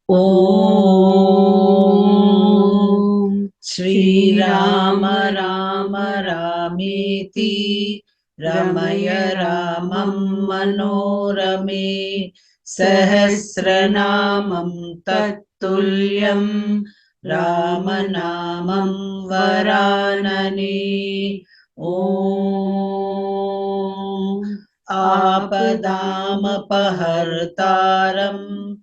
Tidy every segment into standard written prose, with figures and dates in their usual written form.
Om Shri Rama Rama Rameti Ramaya Ramam Manorame Sahasranamam Tattulyam Ramanamam Varanane. Om Apadamapahartaram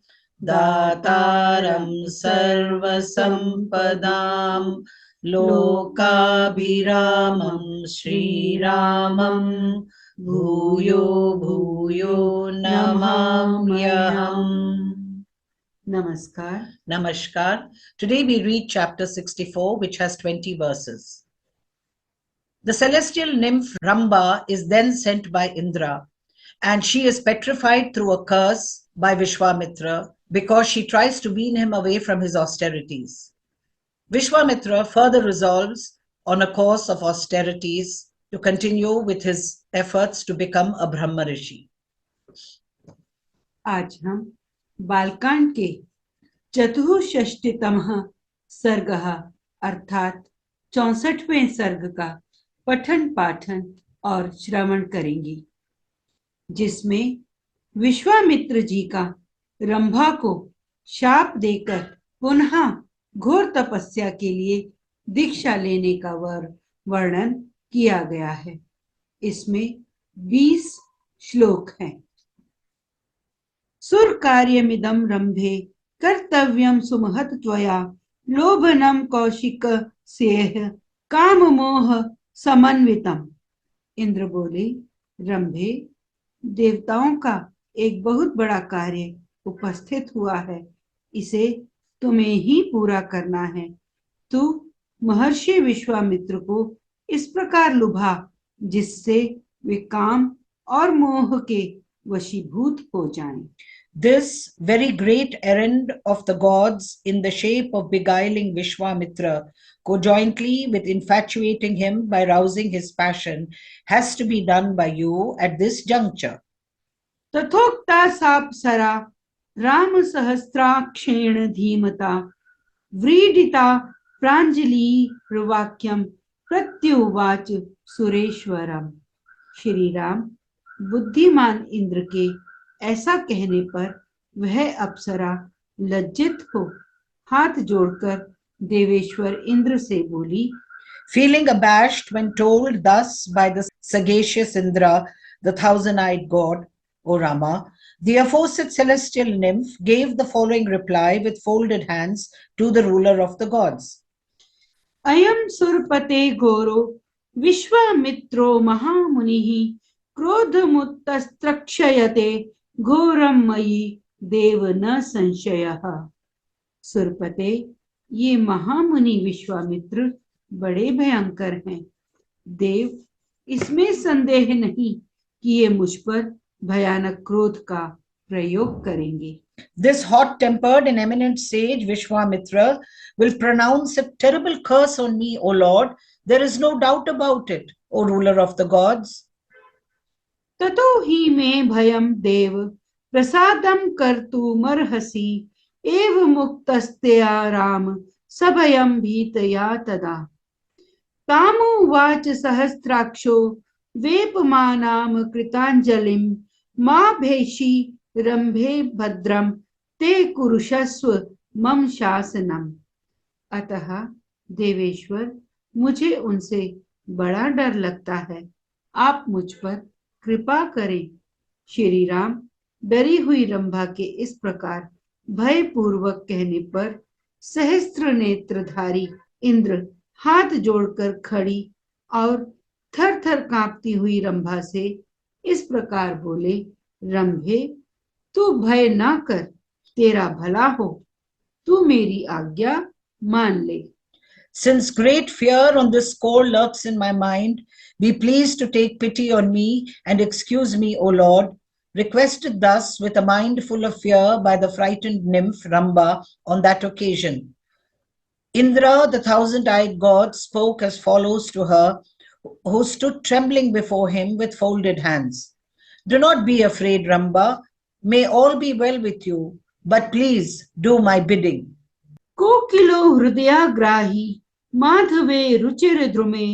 Dataram Sarvasampadam Lokabhiramam Shriramam Bhuyo Bhuyo Namamyaham. Namaskar. Namaskar. Today we read chapter 64, which has 20 verses. The celestial nymph Rambha is then sent by Indra, and she is petrified through a curse by Vishwamitra because she tries to wean him away from his austerities. Vishwamitra further resolves on a course of austerities to continue with his efforts to become a Brahma Rishi. आज हम बालकांड के चतुष्षष्टितमः सर्गः अर्थात 64वें सर्ग का पठन पाठन और श्रवण करेंगे, जिसमें विश्वामित्र जी का रंभा को शाप देकर पुनः घोर तपस्या के लिए दीक्षा लेने का वर्णन किया गया है। इसमें 20 श्लोक हैं। सुर कार्यमिदं रंभे कर्तव्यं सुमहत त्वया लोभनम कौशिक सेह काम मोह समन्वितम। इंद्र बोले, रंभे, देवताओं का एक बहुत बड़ा कार्य उपस्थित हुआ है, इसे तुम्हें ही पूरा करना है। तू महर्षि विश्वामित्र को इस प्रकार लुभा जिससे वे काम और मोह के वशीभूत हो जाएं। This very great errand of the gods in the shape of beguiling Vishwamitra, conjointly with infatuating him by rousing his passion, has to be done by you at this juncture. तथोक्ता साप्सरा Ram सहस्राक्षेण धीमता व्रीडिता Pranjali प्रवाक्यम प्रत्युवाच सुरेश्वरम। श्री राम बुद्धिमान इंद्र के ऐसा कहने पर वह अप्सरा लज्जित हो हाथ जोड़कर देवेश्वर इंद्र से बोली, Feeling abashed when told thus by the sagacious Indra, the thousand-eyed god, O Rama, the aforesaid celestial nymph gave the following reply with folded hands to the ruler of the gods. अयम सुरपते घोरो विश्वामित्रो महामुनिः क्रोधमुत्तस्त्रक्षयते घोरम मयि देव न संशयः। सुरपते, ये महामुनि विश्वामित्र बड़े भयंकर हैं। देव, इसमें संदेह नहीं कि ये मुझ पर भयानक क्रोध का प्रयोग करेंगे। This hot-tempered and eminent sage Vishwamitra will pronounce a terrible curse on me, O Lord. There is no doubt about it, O ruler of the gods. ततो हि मे भयं देव प्रसादं कर्तुमर्हसि एव मुक्तस्त्वया राम सभयं भीतया तदा। तामुवाच सहस्राक्षो वेपमानां कृताञ्जलिं मा भेषि रंभे भद्रम ते कुरुषस्व मम शासनम। अतः देवेश्वर, मुझे उनसे बड़ा डर लगता है, आप मुझ पर कृपा करें। श्री राम डरी हुई रंभा के इस प्रकार भयपूर्वक कहने पर सहस्त्र नेत्रधारी इंद्र हाथ जोड़कर खड़ी और थर थर कांपती हुई रंभा से इस प्रकार बोले, रंभे, तू भय ना कर, तेरा भला हो, तू मेरी आज्ञा मान ले। Since great fear on this score lurks in my mind, be pleased to take pity on me and excuse me, O Lord. Requested thus with a mind full of fear by the frightened nymph Rambha on that occasion. Indra, the thousand-eyed god, spoke as follows to her, who stood trembling before him with folded hands. Do not be afraid, Rambha. May all be well with you. but please do my bidding. कोकिलो हृदयाग्राही माधवे Ruchir द्रुमे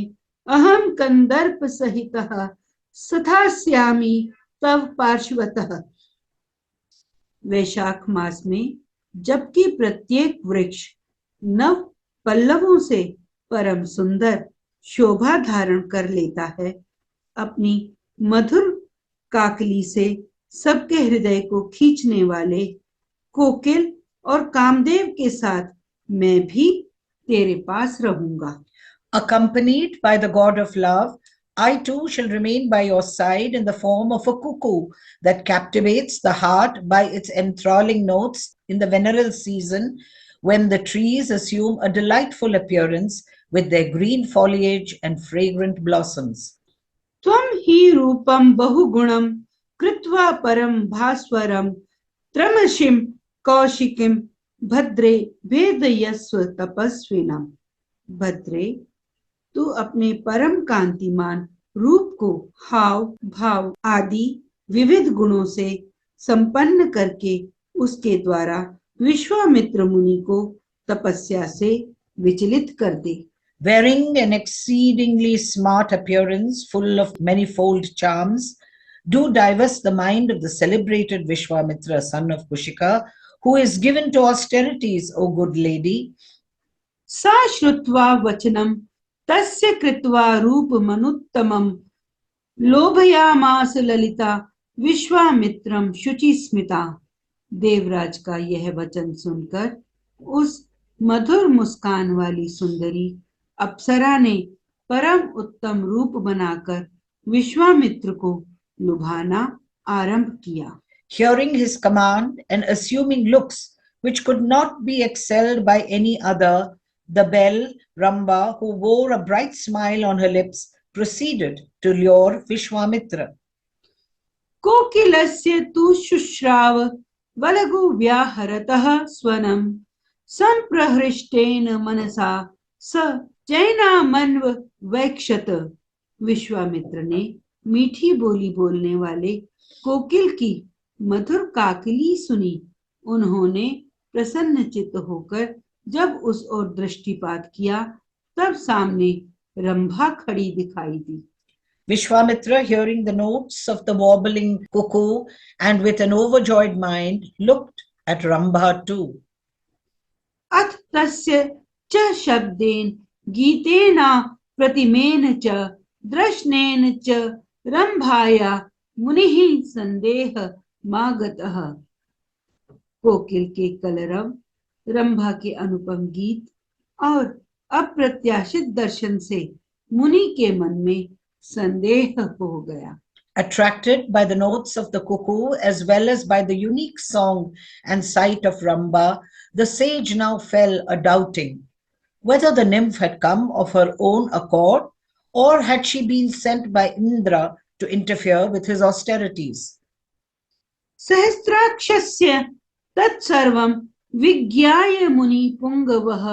अहम कंदर्प सहितः सथास्यामि तव पार्श्वतः। वैशाख मास में जबकि प्रत्येक वृक्ष नव पल्लवों से परम सुंदर शोभा धारण कर लेता है, अपनी मधुर काकली से सबके हृदय को खींचने वाले कोकिल और कामदेव के साथ मैं भी तेरे पास रहूंगा। Accompanied by the god of love, I too shall remain by your side in the form of a cuckoo that captivates the heart by its enthralling notes in the venereal season when the trees assume a delightful appearance with their green foliage and fragrant blossoms. त्वं हि रूपं बहुगुणं कृत्वा परं भास्वरं त्रमशिं कौशिकीं भद्रे भेदयस्व तपस्विनम्। भद्रे, तू अपने परम कांतिमान रूप को हाव भाव आदि विविध गुणों से संपन्न करके उसके द्वारा विश्वामित्र मुनि को तपस्या से विचलित कर दे। Wearing an exceedingly smart appearance full of manifold charms, do divest the mind of the celebrated Vishwamitra, son of Kushika, who is given to austerities, O good lady. सा श्रुत्वा वचनं तस्य कृत्वा रूपमनुत्तमं लोभयामास ललिता विश्वामित्रं शुचिस्मिता। देवराज का यह वचन सुनकर उस मधुर मुस्कान वाली सुंदरी अप्सरा ने परम उत्तम रूप बनाकर विश्वामित्र को लुभाना आरंभ किया। Hearing his command and assuming looks which could not be excelled by any other, the belle Rambha, who wore a bright smile on her lips, proceeded to lure Vishwamitra. कोकिलस्य तु शुश्राव वलगु व्याहरतः स्वनं संप्रहृष्टेन मनसा स चैनामन्व वैक्षत। विश्वामित्र ने मीठी बोली बोलने वाले कोकिल की मधुर काकली सुनी। उन्होंने प्रसन्नचित्त होकर जब उस ओर दृष्टिपात किया, तब सामने रंभा खड़ी दिखाई दी। Vishwamitra, hearing the notes of the warbling cuckoo and with an overjoyed mind, looked at Rambha too. अथ तस्य च शब्देन गीतेना प्रतिमेन च दर्शनेन च रंभाया मुनिः संदेह मागतः। कोकिल के कलरव, रंभा के अनुपम गीत और अप्रत्याशित दर्शन से मुनि के मन में संदेह हो गया। Attracted by the notes of the cuckoo as well as by the unique song and sight of Rambha, the sage now fell a doubting whether the nymph had come of her own accord or had she been sent by Indra to interfere with his austerities. सहस्राक्षस्य तत्सर्वं विज्ञाय मुनि पुंगवः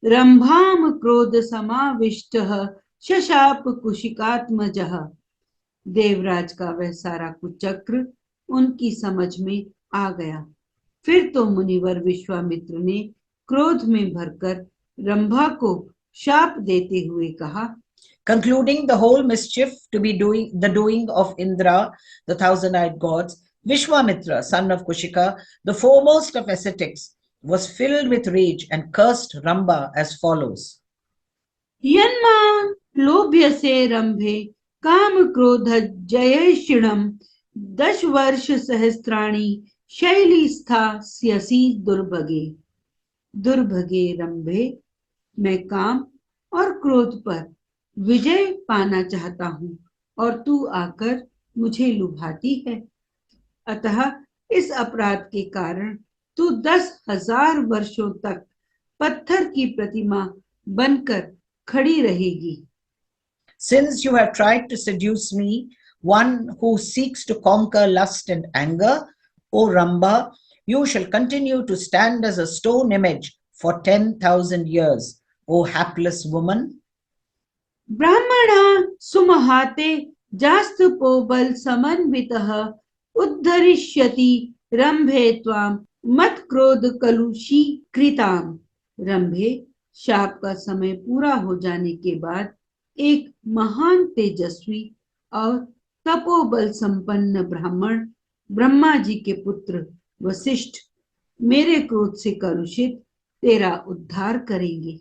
रंभाम क्रोध समाविष्टः शशाप कुशिकात्मजः। देवराज का वह सारा कुचक्र उनकी समझ में आ गया। फिर तो मुनिवर विश्वामित्र ने क्रोध में भरकर रंभा को शाप देते हुए कहा, Concluding the whole mischief to be the doing of Indra, the thousand-eyed gods, Vishwamitra, son of Kushika, the foremost of ascetics, was filled with rage and cursed Rambha as follows. यन्मा लोभ्यसे रंभे काम क्रोध जयेषिणम 10 वर्ष सहस्त्राणि शैली स्थास्यसि दुर्भगे। दुर्भगे रंभे, मैं काम और क्रोध पर विजय पाना चाहता हूँ और तू आकर मुझे लुभाती है। अतः इस अपराध के कारण तू 10,000 वर्षों तक पत्थर की प्रतिमा बनकर खड़ी रहेगी। Since you have tried to seduce me, one who seeks to conquer lust and anger, O Rambha, you shall continue to stand as a stone image for 10,000 years, O hapless woman. ब्राह्मणा सुमहाते जास्तुपोबल समन्वितः उद्धरिष्यति रंभे त्वां मत क्रोध कलुषीकृताम। रंभे, शाप का समय पूरा हो जाने के बाद एक महान तेजस्वी और तपोबल संपन्न ब्राह्मण ब्रह्मा जी के पुत्र वशिष्ठ मेरे क्रोध से कलुषित तेरा उद्धार करेंगे।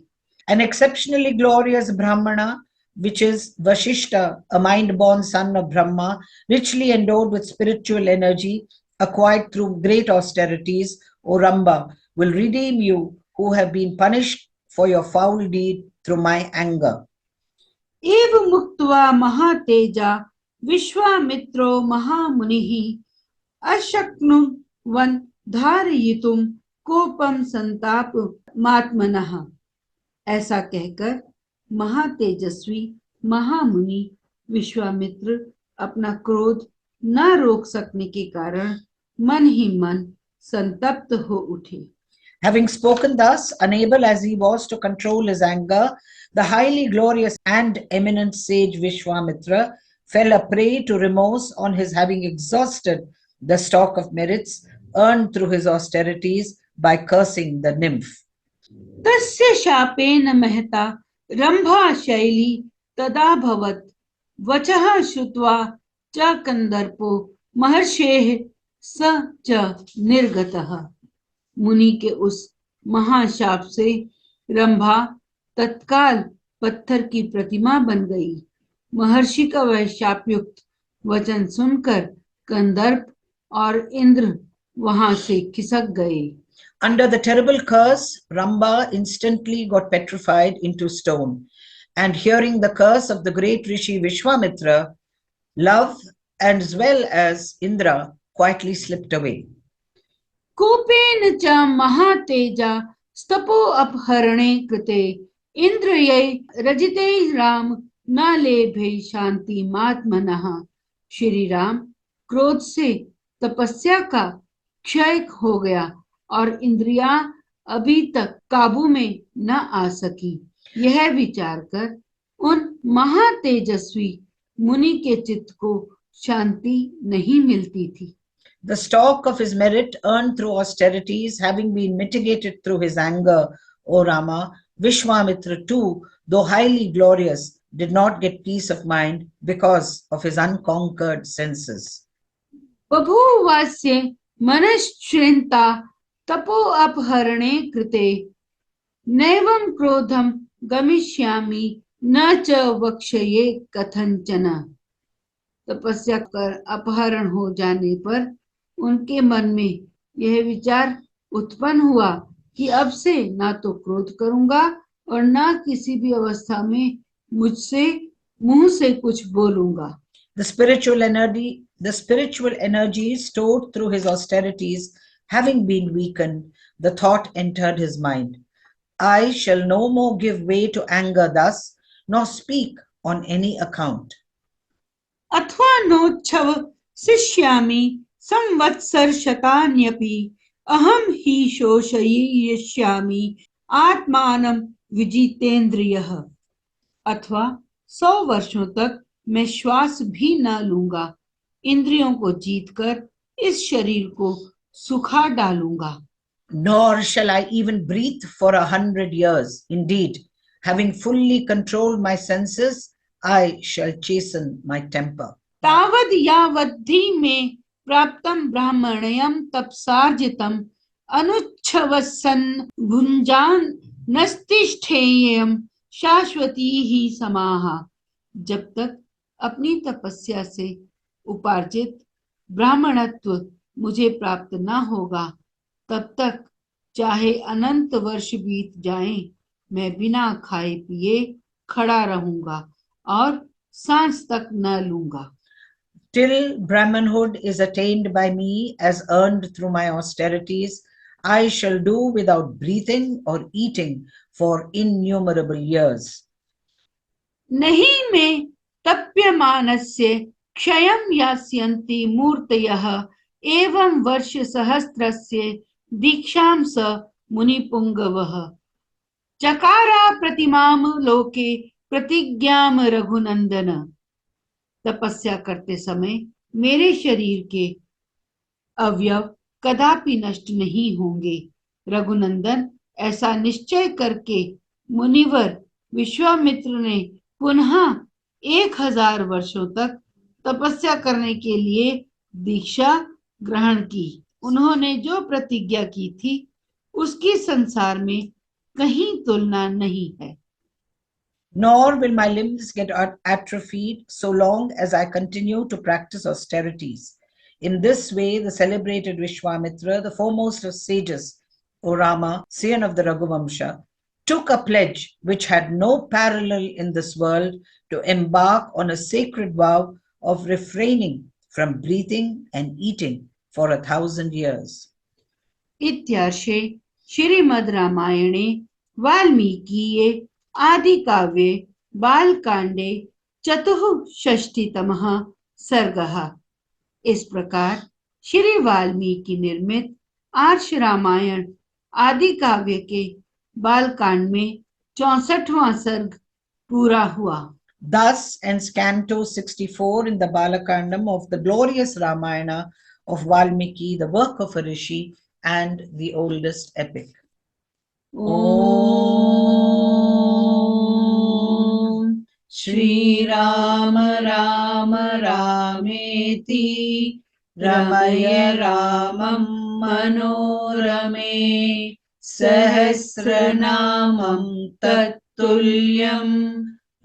An exceptionally glorious Brahmana, which is Vashishta, a mind-born son of Brahma, richly endowed with spiritual energy, acquired through great austerities, O Rambha, will redeem you who have been punished for your foul deed through my anger. एव मुक्त्वा महातेजा विश्वामित्रो महामुनिः अशक्नुवन् धारयितुं कोपम संताप मात्मनः। ऐसा कहकर महातेजस्वी महामुनि विश्वामित्र अपना क्रोध न रोक सकने के कारण मन ही मन संतप्त हो उठे। Having spoken thus, unable as he was to control his anger, the highly glorious and eminent sage Vishwamitra fell a prey to remorse on his having exhausted the stock of merits earned through his austerities by cursing the nymph. तस्य शापेन महता रंभा शैली तदा भवत् वचः श्रुत्वा च कंदर्पो महर्षेः स च निर्गतः। मुनि के उस महाशाप से रंभा तत्काल पत्थर की प्रतिमा बन गई। महर्षि का वह शापयुक्त वचन सुनकर कंदर्प और इंद्र वहां से खिसक गए। Under the terrible curse, Rambha instantly got petrified into stone. And hearing the curse of the great Rishi Vishwamitra, love as well as Indra quietly slipped away. Koppen च महातेजा स्तपो अपहरणे कृते इंद्रिये रजिते राम न लेभे शांति मात्मनः। श्री राम क्रोध से तपस्या का क्षय हो गया और इंद्रियां अभी तक काबू में न आ सकी। यह विचार कर उन महातेजस्वी मुनि के चित्त को शांति नहीं मिलती थी। The stock of his merit earned through austerities having been mitigated through his anger, O Rama, Vishwamitra too, though highly glorious, did not get peace of mind because of his unconquered senses. बभूवस्य मनश्चिंता तपो अपहरणे कृते नैवं क्रोधम गमिष्यामि न च वक्ष्ये कथंचन। तपस्या कर अपहरण हो जाने पर उनके मन में यह विचार उत्पन्न हुआ कि अब से ना तो क्रोध करूंगा और ना किसी भी अवस्था में मुझसे मुंह से कुछ बोलूंगा। The spiritual energy stored through his austerities having been weakened, the thought entered his mind, I shall no more give way to anger thus, nor speak on any account. अथवा नोच्छव शिष्यामि संवत्सर शतान्यपि अहम ही शोषयिष्यामि आत्मानं विजितेन्द्रियः। अथवा 100 वर्षों तक मैं श्वास भी न लूंगा, इंद्रियों को जीतकर इस शरीर को सुखा डालूंगा। Nor shall I even breathe for 100 years. Indeed, having fully controlled my senses, I shall chasten my temper. तावद् यावद्धि में प्राप्तं ब्राह्मण्यं तपसार्जितं अनुच्छवसन् भुञ्जान् नस्तिष्ठेयं शाश्वती ही समाः। जब तक अपनी तपस्या से उपार्जित ब्राह्मणत्व मुझे प्राप्त न होगा, तब तक चाहे अनंत वर्ष बीत जाएं, मैं बिना खाए पिए खड़ा रहूंगा और सांस तक न लूंगा। Till Brahmanhood is attained by me as earned through my austerities, I shall do without breathing or eating for innumerable years. नहीं में तप्यमानस्य क्षयं यास्यन्ति मूर्तयः एवं वर्ष सहस्रस्य दीक्षां स मुनिपुंगवः। चकारा प्रतिमाम लोके प्रतिज्ञाम रघुनंदन। तपस्या करते समय मेरे शरीर के अवयव कदापि नष्ट नहीं होंगे। रघुनंदन, ऐसा निश्चय करके मुनिवर विश्वामित्र ने पुनः 1000 वर्षों तक तपस्या करने के लिए दीक्षा ग्रहण की। उन्होंने जो प्रतिज्ञा की थी उसकी संसार में कहीं तुलना नहीं है। Nor will my limbs get atrophied so long as I continue to practice austerities. In this way, the celebrated Vishwamitra, the foremost of sages, O Rama, son of the Raghuvamsha, took a pledge which had no parallel in this world to embark on a sacred vow of refraining from breathing and eating for 1,000 years. इत्यार्षे श्रीमद् रामायणे वाल्मीकीये आदिकाव्ये बालकांडे चतुःषष्टितमः सर्गः। इस प्रकार श्री वाल्मीकि निर्मित आर्ष रामायण आदि काव्य के बालकांड में 64वां सर्ग पूरा हुआ। Thus ends Canto 64 in the Balakandam of the glorious Ramayana of Valmiki, the work of a rishi and the oldest epic. Om Shri Rama Rama Rameti Ramaya Ramam Manorame Sahasranamam Tattulyam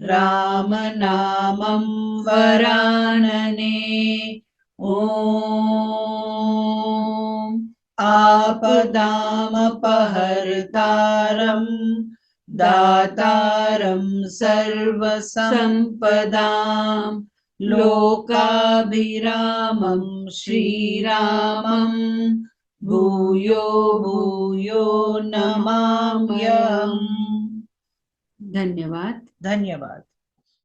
Ramanamam Varanane. Om Apadamapahartaram Dataram Sarvasampadam Lokabhiramam SriRamam Bhuyo Bhuyo Namamyam. धन्यवाद। धन्यवाद।